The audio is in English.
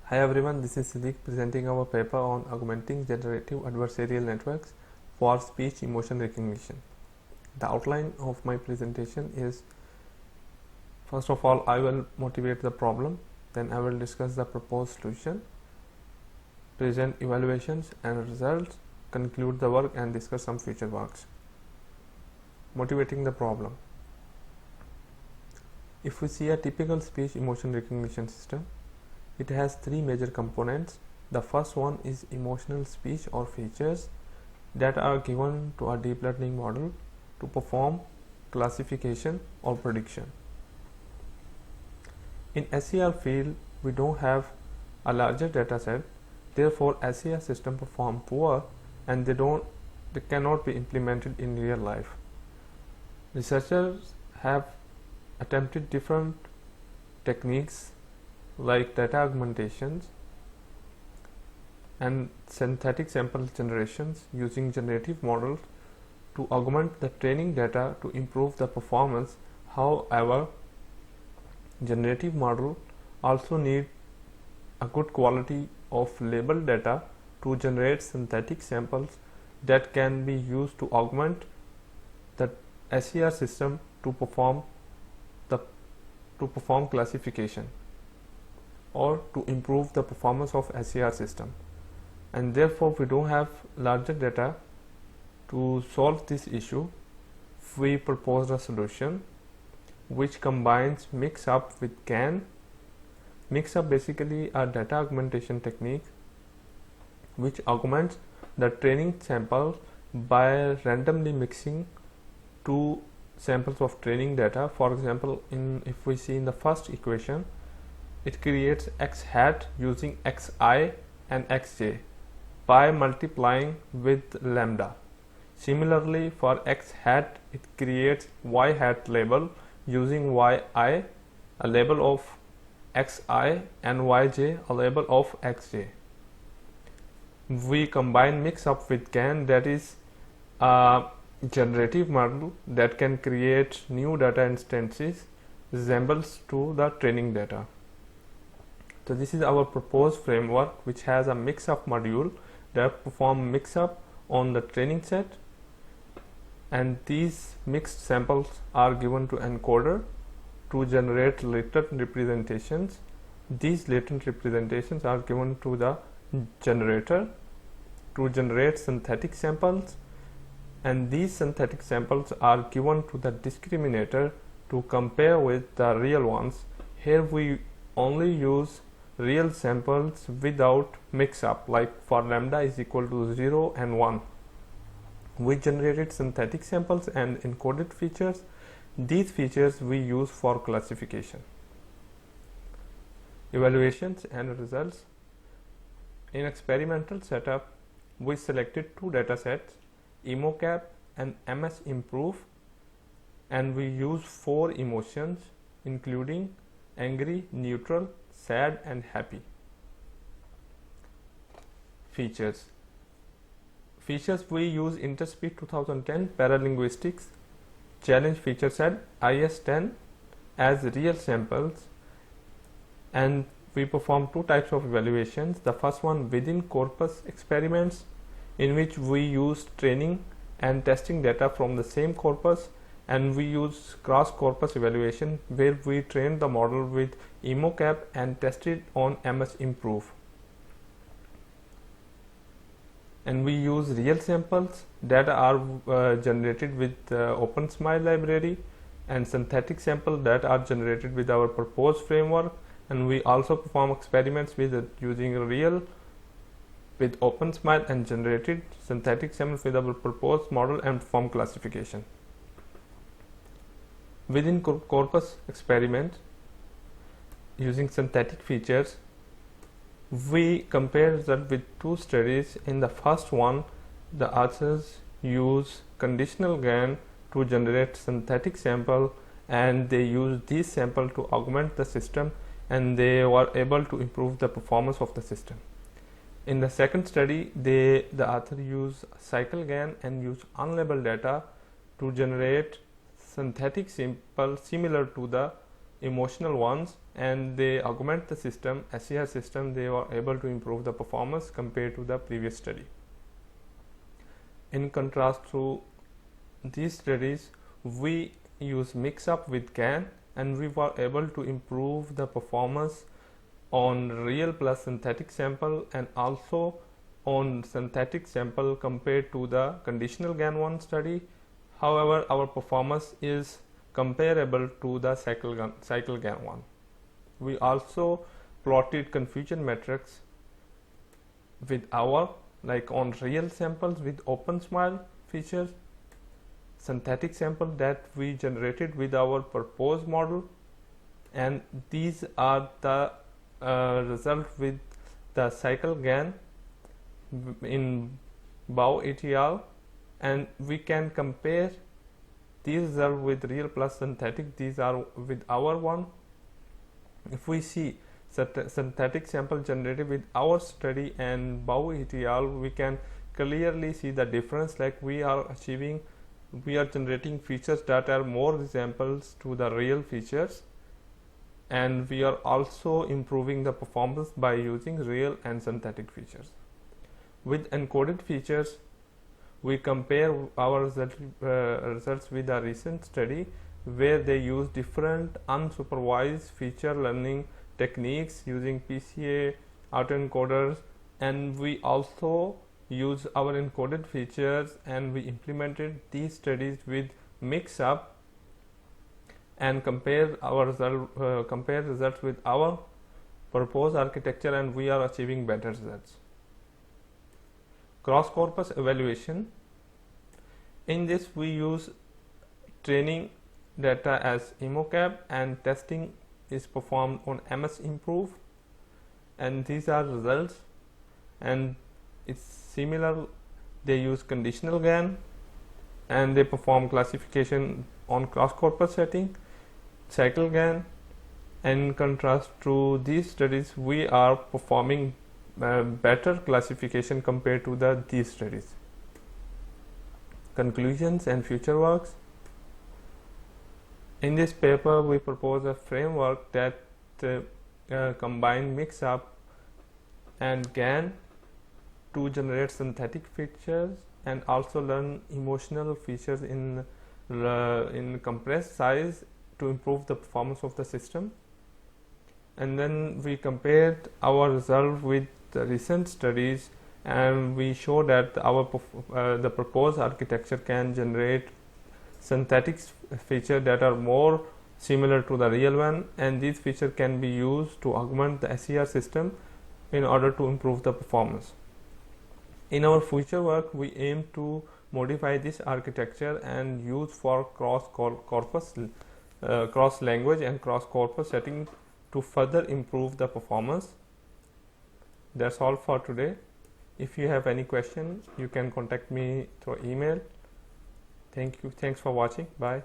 Hi everyone, this is Siddiq presenting our paper on Augmenting Generative Adversarial Networks for Speech Emotion Recognition. The outline of my presentation is, first of all, I will motivate the problem, then I will discuss the proposed solution, present evaluations and results, conclude the work and discuss some future works. Motivating the problem. If we see a typical speech emotion recognition system, it has three major components. The first one is emotional speech or features that are given to a deep learning model to perform classification or prediction. In SER field, we don't have a larger data set, therefore SER system perform poor and they cannot be implemented in real life. Researchers have attempted different techniques like data augmentations and synthetic sample generations using generative models to augment the training data to improve the performance. However, generative model also need a good quality of labeled data to generate synthetic samples that can be used to augment the SER system to perform classification or to improve the performance of SER system, and therefore we don't have larger data to solve this issue. We proposed a solution which combines mix-up with GAN. Mix-up basically a data augmentation technique which augments the training sample by randomly mixing two samples of training data. For example, if we see in the first equation, it creates x hat using xi and xj by multiplying with lambda. Similarly, for x hat, it creates y hat label using yi, a label of xi, and yj, a label of xj. We combine mix up with GAN, that is a generative model that can create new data instances resembles to the training data. So this is our proposed framework, which has a mix-up module that perform mix-up on the training set, and these mixed samples are given to encoder to generate latent representations. These latent representations are given to the generator to generate synthetic samples, and these synthetic samples are given to the discriminator to compare with the real ones. Here we only use real samples without mix-up, like for lambda is equal to 0 and 1. We generated synthetic samples and encoded features. These features we use for classification. Evaluations and results. In experimental setup, we selected two data sets, EmoCap and MS-Improve, and we use 4 emotions including angry, neutral, sad and happy. Features we use Interspeech 2010 paralinguistics challenge feature set IS10 as real samples, and we perform two types of evaluations. The first one, within-corpus experiments, in which we use training and testing data from the same corpus, and we use cross-corpus evaluation where we train the model with EmoCap and test it on MS-Improve. And we use real samples that are generated with OpenSmile library, and synthetic samples that are generated with our proposed framework, and we also perform experiments with using real with OpenSmile and generated synthetic samples with our proposed model and perform classification. Within corpus experiment using synthetic features, we compared that with two studies. In the first one, the authors use conditional GAN to generate synthetic sample, and they use these sample to augment the system, and they were able to improve the performance of the system. In the second study, the author used cycle GAN and used unlabeled data to generate synthetic sample similar to the emotional ones, and they augment the system, SCR system. They were able to improve the performance compared to the previous study. In contrast to these studies, we use mix-up with GAN, and we were able to improve the performance on real plus synthetic sample and also on synthetic sample compared to the conditional GAN1 study. However, our performance is comparable to the cycle GAN1. We also plotted confusion metrics with our, like on real samples with open smile features, synthetic sample that we generated with our proposed model, and these are the result with the cycle GAN in Bao et al., and we can compare these results with real plus synthetic. These are with our one. If we see synthetic sample generated with our study and Bao et al., we can clearly see the difference. Like we are generating features that are more resemblance to the real features, and we are also improving the performance by using real and synthetic features. With encoded features, we compare our results with a recent study where they use different unsupervised feature learning techniques using PCA autoencoders, and we also use our encoded features, and we implemented these studies with mix-up and compare our results with our proposed architecture, and we are achieving better results. Cross-corpus evaluation. In this, we use training data as EmoCab, and testing is performed on MS Improve, and these are results, and it's similar. They use conditional GAN, and they perform classification on cross-corpus setting, cycle GAN. In contrast to these studies, we are performing better classification compared to these studies. Conclusions and future works. In this paper, we propose a framework that combine mix-up and GAN to generate synthetic features and also learn emotional features in compressed size to improve the performance of the system. And then we compared our result with the recent studies, and we show that the proposed architecture can generate synthetic features that are more similar to the real one, and these features can be used to augment the SCR system in order to improve the performance. In our future work, we aim to modify this architecture and use for cross-corpus, cross-language and cross-corpus setting to further improve the performance. That's all for today. If you have any question, you can contact me through email. Thank you. Thanks for watching. Bye.